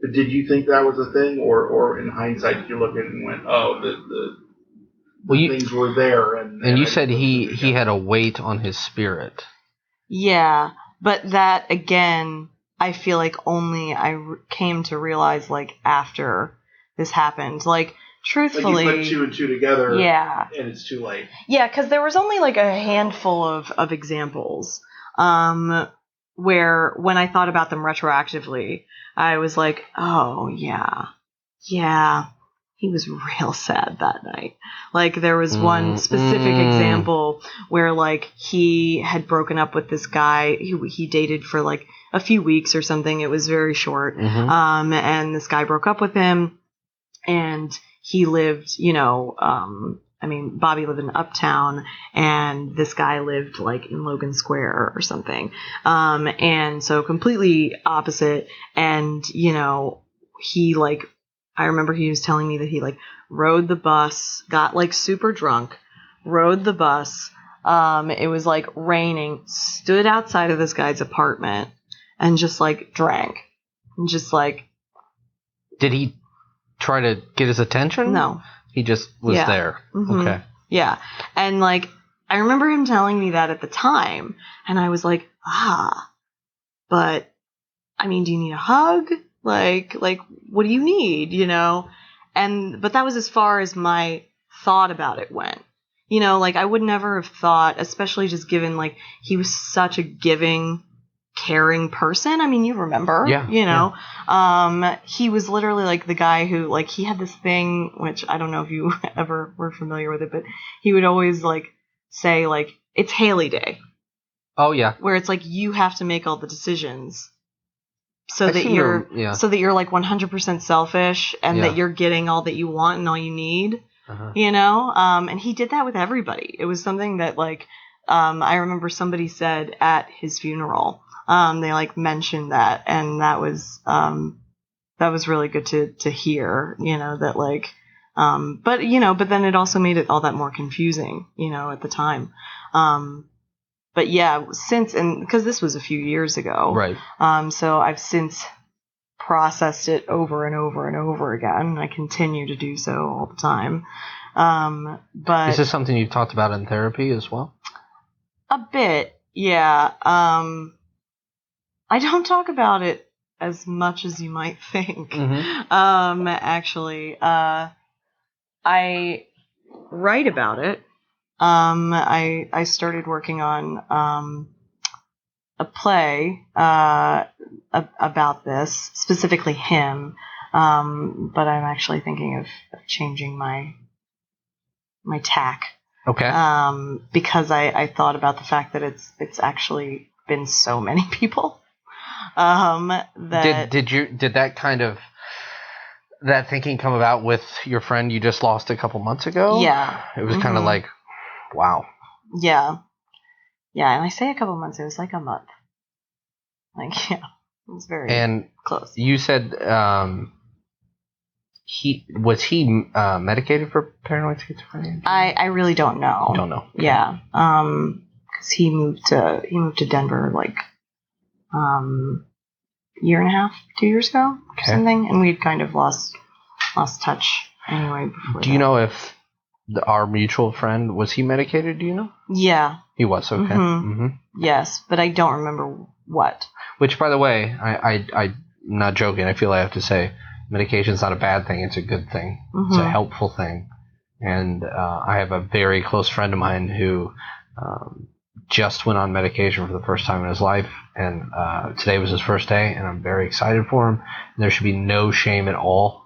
but did you think that was a thing? Or in hindsight, did you look at it and went, oh, the things were there? And you said he had a weight on his spirit. Yeah, but that, again... I feel like only I came to realize, like, after this happened. Like, truthfully... Like, you put two and two together, and it's too late. Yeah, because there was only, like, a handful of examples where, when I thought about them retroactively, I was like, oh, yeah,
he was real sad that night. Like, there was one specific example where, like, he had broken up with this guy who he dated for, like, a few weeks or something. It was very short. And this guy broke up with him, and he lived, you know, Bobby lived in Uptown, and this guy lived, like, in Logan Square or something. And so completely opposite. And, you know, he, like, I remember he was telling me that he, like, rode the bus, got, like, super drunk, rode the bus. It was, like, raining, stood outside of this guy's apartment and just, like, drank. And just, like...
Did he try to get his attention?
No.
He just was there. Okay.
Yeah. And, like, I remember him telling me that at the time, and I was like, but, I mean, do you need a hug? Like, what do you need, you know? But that was as far as my thought about it went. You know, like, I would never have thought, especially just given, like, he was such a giving, caring person. I mean, you remember, you know? Yeah. He was literally, like, the guy who, like, he had this thing, which I don't know if you ever were familiar with it, but he would always, like, say, like, it's Haley Day.
Oh, yeah.
Where it's like, you have to make all the decisions. So that you're like 100% selfish, and that you're getting all that you want and all you need, you know? And he did that with everybody. It was something that, like, I remember somebody said at his funeral, they, like, mentioned that, and that was really good to hear, you know, that, like, but then it also made it all that more confusing, you know, at the time. But yeah, because this was a few years ago. Right. So I've since processed it over and over and over again. I continue to do so all the time. But
is this something you've talked about in therapy as well?
A bit, yeah. I don't talk about it as much as you might think. Actually, I write about it. I started working on a play about this, specifically him, but I'm actually thinking of changing my tack.
Okay.
Because I thought about the fact that it's actually been so many people. That
did that thinking come about with your friend you just lost a couple months ago?
Yeah.
It was kind of like, wow.
Yeah. Yeah, and I say a couple months, it was like a month. Like, yeah, it was very close.
You said he medicated for paranoid schizophrenia?
I really don't know.
You don't know. Okay.
Yeah. Because he moved to Denver like year and a half, 2 years ago or something, and we'd kind of lost touch anyway before.
Do you know if our mutual friend, was he medicated, do you know?
Yeah.
He was, okay.
Yes, but I don't remember what.
Which, by the way, I'm not joking, I feel I have to say, medication's not a bad thing, it's a good thing. It's a helpful thing. And I have a very close friend of mine who just went on medication for the first time in his life, and today was his first day, and I'm very excited for him. And there should be no shame at all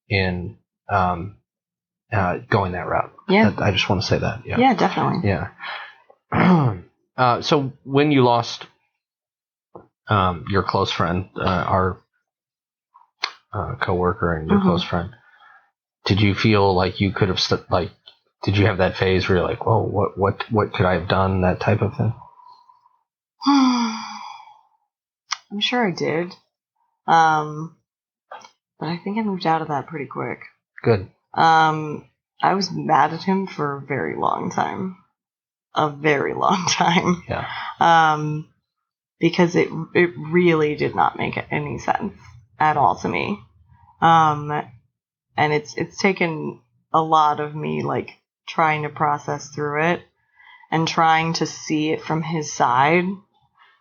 in going that route.
Yeah.
I just want to say that. Yeah,
yeah, definitely.
Yeah. So when you lost your close friend, our coworker and your close friend, did you feel like you could have did you have that phase where you're like, whoa, what could I have done, that type of thing?
I'm sure I did. But I think I moved out of that pretty quick.
Good.
I was mad at him for a very long time. A very long time.
Yeah.
Because it really did not make any sense at all to me. And it's taken a lot of me, like, trying to process through it and trying to see it from his side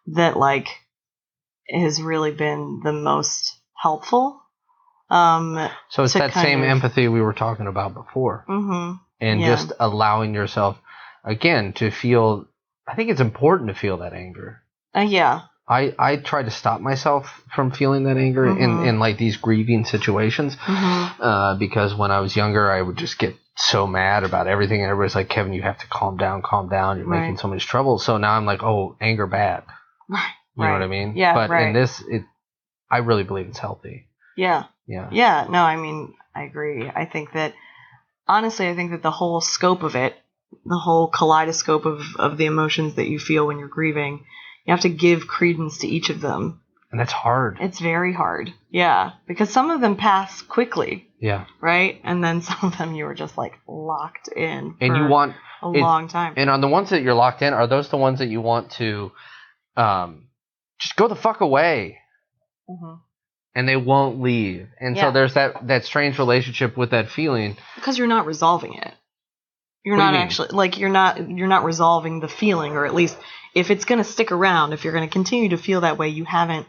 that, like, has really been the most helpful.
So it's that same empathy we were talking about before. And just allowing yourself, again, to feel, I think it's important to feel that anger.
Yeah.
I try to stop myself from feeling that anger in like these grieving situations, because when I was younger, I would just get so mad about everything, and everybody's like, Kevin, you have to calm down, you're making so much trouble. So now I'm like, oh, anger bad.
Right.
You know what I mean?
Yeah.
But in this, I really believe it's healthy.
Yeah.
Yeah.
Yeah. No, I mean, I agree. I think that the whole scope of it, the whole kaleidoscope of the emotions that you feel when you're grieving, you have to give credence to each of them.
And that's hard.
It's very hard. Yeah. Because some of them pass quickly.
Yeah.
Right? And then some of them you were just like locked in
and you want
a long time.
And on the ones that you're locked in, are those the ones that you want to just go the fuck away? And they won't leave. And so there's that strange relationship with that feeling.
Because you're not resolving it. You're not actually, like, you're not resolving the feeling, or at least if it's going to stick around, if you're going to continue to feel that way, you haven't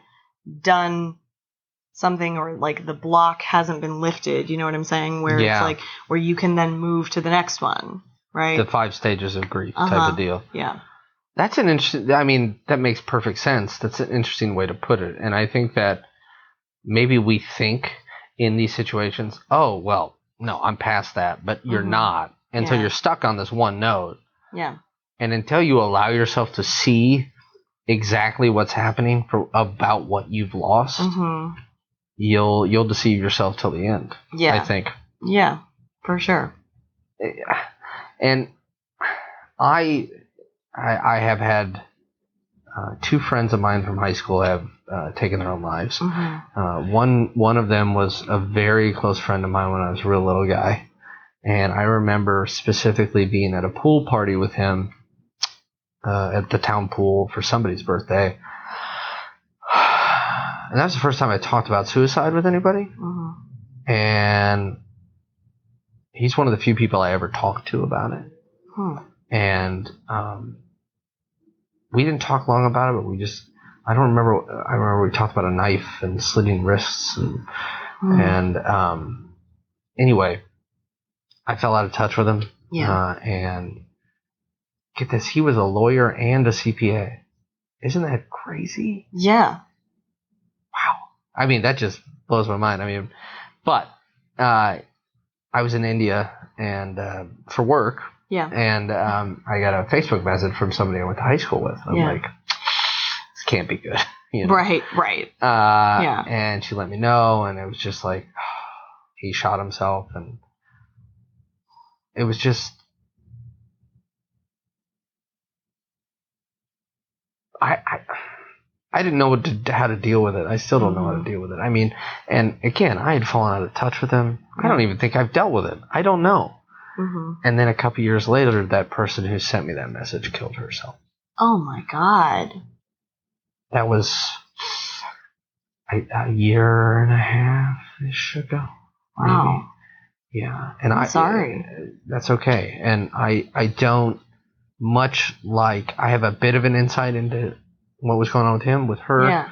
done something, or like the block hasn't been lifted, you know what I'm saying? Where it's like, where you can then move to the next one, right?
The 5 stages of grief type of deal.
Yeah.
That's an interesting, I mean, that makes perfect sense. That's an interesting way to put it. And I think that maybe we think in these situations, oh, well, no, I'm past that, but you're not. And so you're stuck on this one note. Yeah. And until you allow yourself to see exactly what's happening about what you've lost, you'll deceive yourself till the end. Yeah. I think.
Yeah, for sure.
And I have had 2 friends of mine from high school have taken their own lives. One of them was a very close friend of mine when I was a real little guy. And I remember specifically being at a pool party with him at the town pool for somebody's birthday. And that was the first time I talked about suicide with anybody. And he's one of the few people I ever talked to about it. And we didn't talk long about it, but I remember we talked about a knife and slitting wrists. And anyway, I fell out of touch with him. Yeah. And get this, he was a lawyer and a CPA. Isn't that crazy? Yeah. Wow. I mean, that just blows my mind. I mean, but I was in India and for work. Yeah. And I got a Facebook message from somebody I went to high school with. I'm like, this can't be good. You know? Right. Yeah. And she let me know, and it was just like, he shot himself, and it was just, I didn't know how to deal with it. I still don't know how to deal with it. I mean, and again, I had fallen out of touch with him. I don't even think I've dealt with it. I don't know. And then a couple years later, that person who sent me that message killed herself. Oh my God. That was a year and a half-ish ago. Wow. Maybe. Yeah. And I'm sorry. That's okay. And I don't, much like, I have a bit of an insight into what was going on with him, with her. Yeah.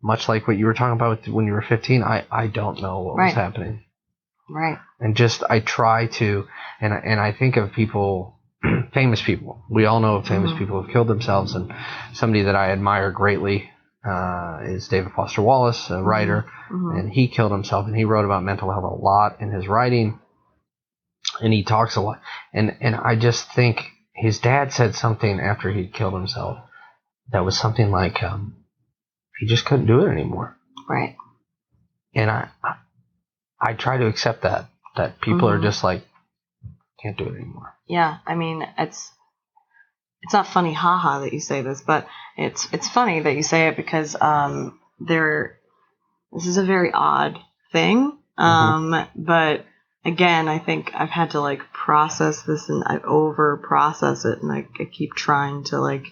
Much like what you were talking about when you were 15, I don't know what was happening. Right. And just, I try to, and I think of people, famous people. We all know of famous people who have killed themselves, and somebody that I admire greatly is David Foster Wallace, a writer, and he killed himself, and he wrote about mental health a lot in his writing, and he talks a lot. And I just think his dad said something after he killed himself that was something like, he just couldn't do it anymore. Right. And I try to accept that people are just like, can't do it anymore. Yeah, I mean, it's not funny, haha, that you say this, but it's funny that you say it because this is a very odd thing. But again, I think I've had to like process this, and I over process it, and I keep trying to like,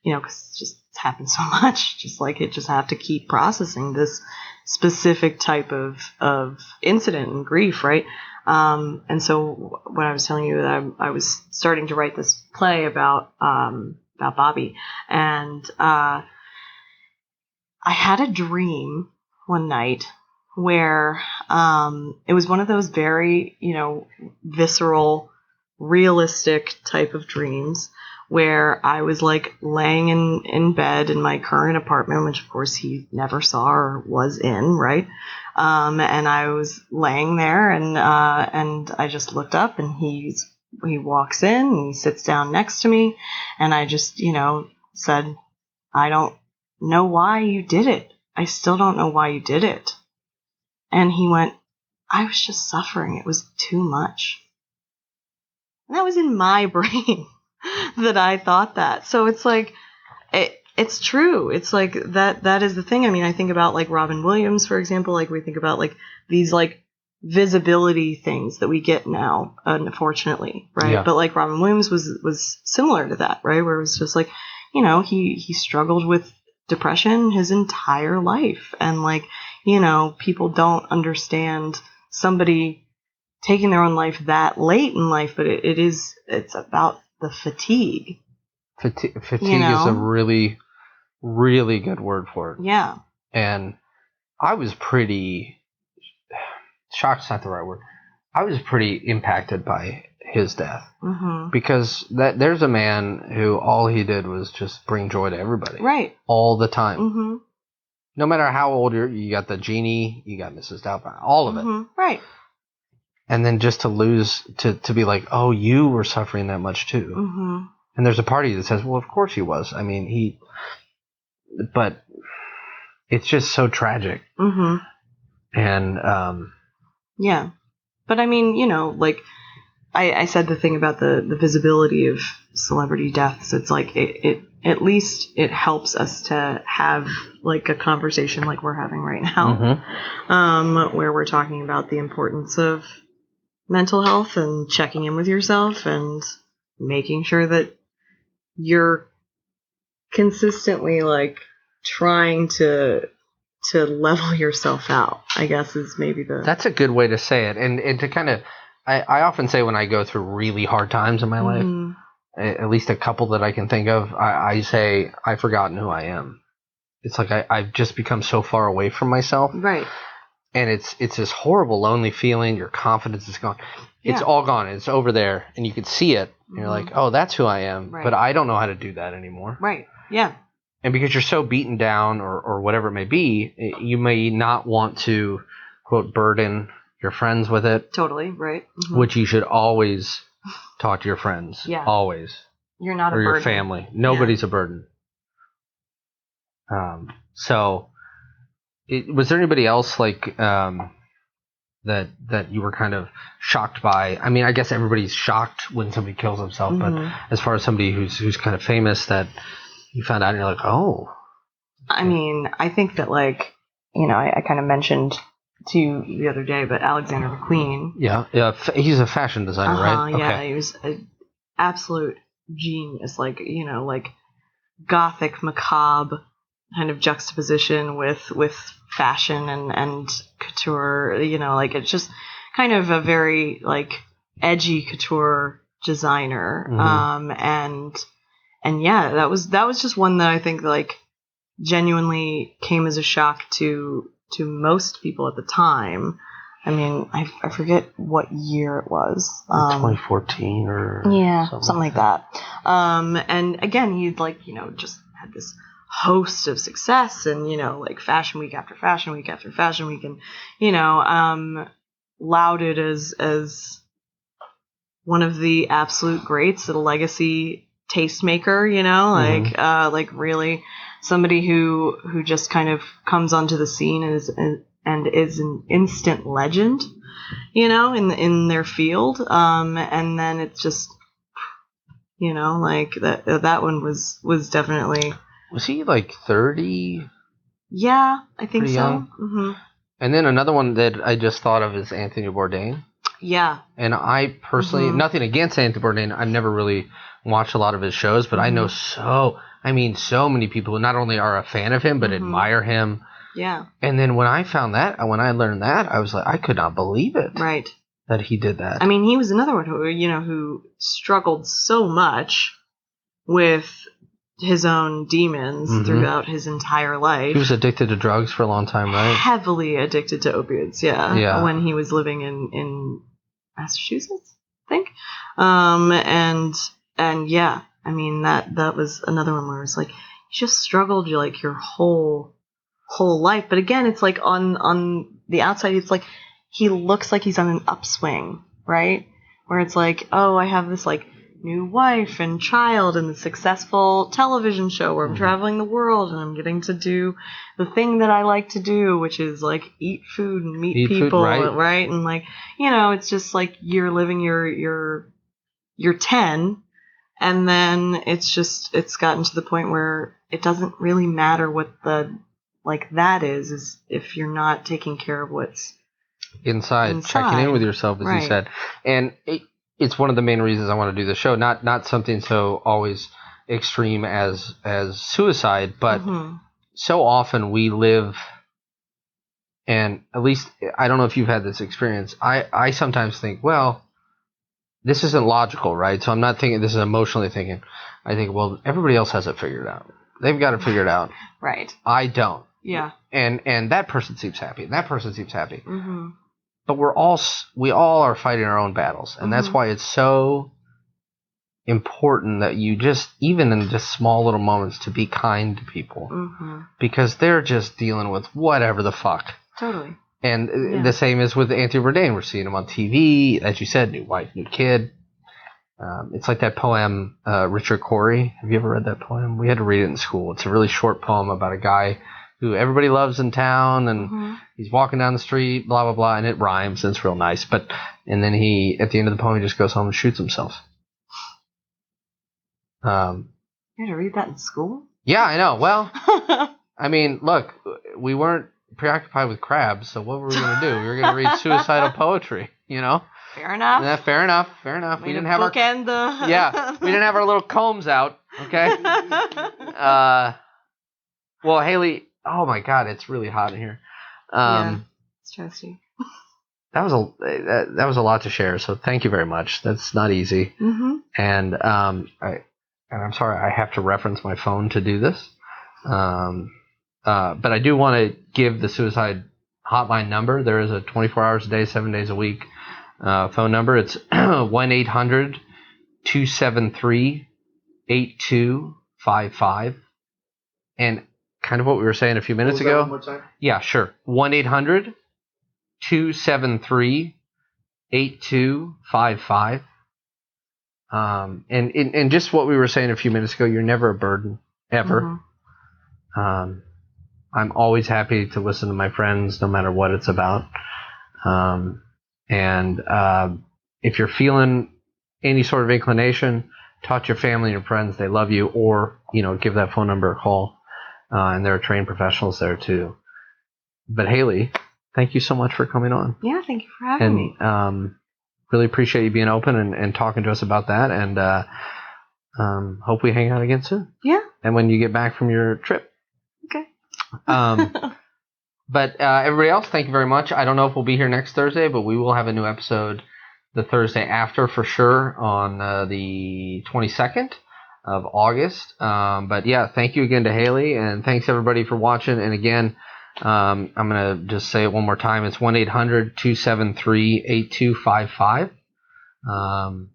because it's happened so much, just like it just have to keep processing this specific type of incident and grief, right? And so when I was telling you that I was starting to write this play about Bobby, and I had a dream one night where it was one of those very, visceral, realistic type of dreams
where I was like laying in bed in my current apartment, which of course he never saw or was in, right? And I was laying there, and I just looked up, and he walks in and he sits down next to me, and I just, said, I don't know why you did it. I still don't know why you did it. And he went, I was just suffering. It was too much. And that was in my brain that I thought that. So it's like, it's true. It's like that is the thing. I mean, I think about like Robin Williams, for example. Like we think about like these like visibility things that we get now, unfortunately, right? Yeah. But like Robin Williams was similar to that, right? Where it was just like, he struggled with depression his entire life. And like, people don't understand somebody taking their own life that late in life, but it's about the fatigue.
Fatigue is a really, really good word for it.
Yeah.
And I was pretty, shocked's not the right word. I was pretty impacted by his death. Mm-hmm. Because there's a man who all he did was just bring joy to everybody.
Right.
All the time.
Mm-hmm.
No matter how old you got the Genie, you got Mrs. Doubtfire, all of it.
Right.
And then just to lose, to be like, oh, you were suffering that much too. Mm-hmm. And there's a party that says, well, of course he was. I mean, but it's just so tragic. Mm-hmm. And,
yeah. But I mean, like I said the thing about the visibility of celebrity deaths. It's like it at least it helps us to have like a conversation like we're having right now, mm-hmm. Where we're talking about the importance of mental health and checking in with yourself and making sure that you're consistently like trying to level yourself out, I guess is maybe
that's a good way to say it. And to kind of, I often say when I go through really hard times in my mm-hmm. life, at least a couple that I can think of, I say, I've forgotten who I am. It's like I've just become so far away from myself.
Right.
And it's this horrible, lonely feeling. Your confidence is gone. It's all gone. It's over there. And you can see it. And you're like, oh, that's who I am. Right. But I don't know how to do that anymore.
Right. Yeah.
And because you're so beaten down or whatever it may be, you may not want to, quote, burden your friends with it.
Totally. Right. Mm-hmm.
Which you should always talk to your friends.
Yeah.
Always.
You're not a
burden.
Or
your family. Nobody's a burden. So... was there anybody else like that you were kind of shocked by? I mean, I guess everybody's shocked when somebody kills himself, mm-hmm. but as far as somebody who's kind of famous that you found out and you're like, oh.
I mean, I think that like, I kind of mentioned to you the other day, but Alexander McQueen.
Yeah, he's a fashion designer, right?
Yeah, okay. He was an absolute genius, like, like gothic, macabre kind of juxtaposition with fashion and couture, like it's just kind of a very like edgy couture designer. Mm-hmm. And yeah, that was just one that I think like genuinely came as a shock to most people at the time. I mean, I forget what year it was.
2014 or
something like that. And again, he'd like, just had this host of success and, like fashion week after fashion week after fashion week and, lauded as one of the absolute greats, a legacy tastemaker, mm-hmm. Like really somebody who just kind of comes onto the scene and is an instant legend, in their field. And then it's just, like that one was definitely.
Was he like 30?
Yeah, I think so.
Young? Mm-hmm. And then another one that I just thought of is Anthony Bourdain.
Yeah.
And I personally, mm-hmm. nothing against Anthony Bourdain, I've never really watched a lot of his shows, but mm-hmm. I know so many people who not only are a fan of him, but mm-hmm. admire him.
Yeah.
And then when I learned that, I was like, I could not believe it.
Right.
That he did that.
I mean, he was another one who struggled so much with his own demons mm-hmm. throughout his entire life.
He was addicted to drugs for a long time, right?
Heavily addicted to opiates, yeah. When he was living in Massachusetts, I think. And yeah, I mean, that was another one where it's like, you just struggled like your whole life. But again, it's like on the outside, it's like he looks like he's on an upswing, right? Where it's like, oh, I have this like new wife and child and the successful television show where I'm traveling the world and I'm getting to do the thing that I like to do, which is like eat food and meet people, right? And like, it's just like you're living your 10, and then it's gotten to the point where it doesn't really matter what that is if you're not taking care of what's inside.
Checking in with yourself, as you said. And it's one of the main reasons I want to do the show. Not something so always extreme as suicide, but so often we live, and at least I don't know if you've had this experience. I sometimes think, well, this isn't logical, right? So I'm not thinking this is emotionally thinking. I think, well, everybody else has it figured out. They've got it figured out.
Right.
I don't.
Yeah.
And that person seems happy. And that person seems happy. Mm-hmm. But we all are fighting our own battles. And that's why it's so important that you just, even in just small little moments, to be kind to people. Mm-hmm. Because they're just dealing with whatever the fuck.
Totally.
And the same is with Anthony Bourdain. We're seeing him on TV. As you said, new wife, new kid. It's like that poem, Richard Cory. Have you ever read that poem? We had to read it in school. It's a really short poem about a guy who everybody loves in town, and he's walking down the street, blah, blah, blah, and it rhymes, and it's real nice. And then he, at the end of the poem, he just goes home and shoots himself.
You had to read that in school?
Yeah, I know. Well, I mean, look, we weren't preoccupied with crabs, so what were we going to do? We were going to read suicidal poetry,
Fair enough.
Yeah, fair enough. We didn't have our we didn't have our little combs out, okay? Well, Haley, oh my God, it's really hot in here.
It's toasty.
That was a lot to share. So thank you very much. That's not easy. Mm-hmm. And I'm sorry I have to reference my phone to do this. But I do want to give the suicide hotline number. There is a 24 hours a day, 7 days a week phone number. It's 1-800-273-8255. And kind of what we were saying a few minutes ago.
One more time?
Yeah, sure. 1-800-273-8255. And just what we were saying a few minutes ago, you're never a burden, ever. Mm-hmm. I'm always happy to listen to my friends, no matter what it's about. And if you're feeling any sort of inclination, talk to your family and your friends. They love you. Or, give that phone number a call. And there are trained professionals there too. But Haley, thank you so much for coming on.
Yeah, thank you for having me.
Really appreciate you being open and talking to us about that. And hope we hang out again soon.
Yeah.
And when you get back from your trip.
Okay.
But everybody else, thank you very much. I don't know if we'll be here next Thursday, but we will have a new episode the Thursday after for sure on the 22nd of August. But yeah, thank you again to Haley, and thanks everybody for watching. And again, I'm going to just say it one more time. It's 1-800-273-8255.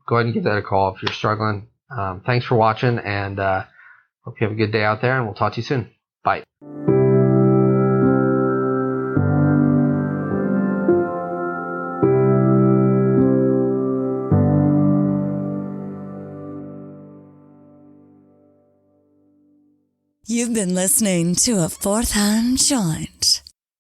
Go ahead and give that a call if you're struggling. Thanks for watching, and hope you have a good day out there, and we'll talk to you soon. Bye.
You've been listening to a Fourth Hand Joint.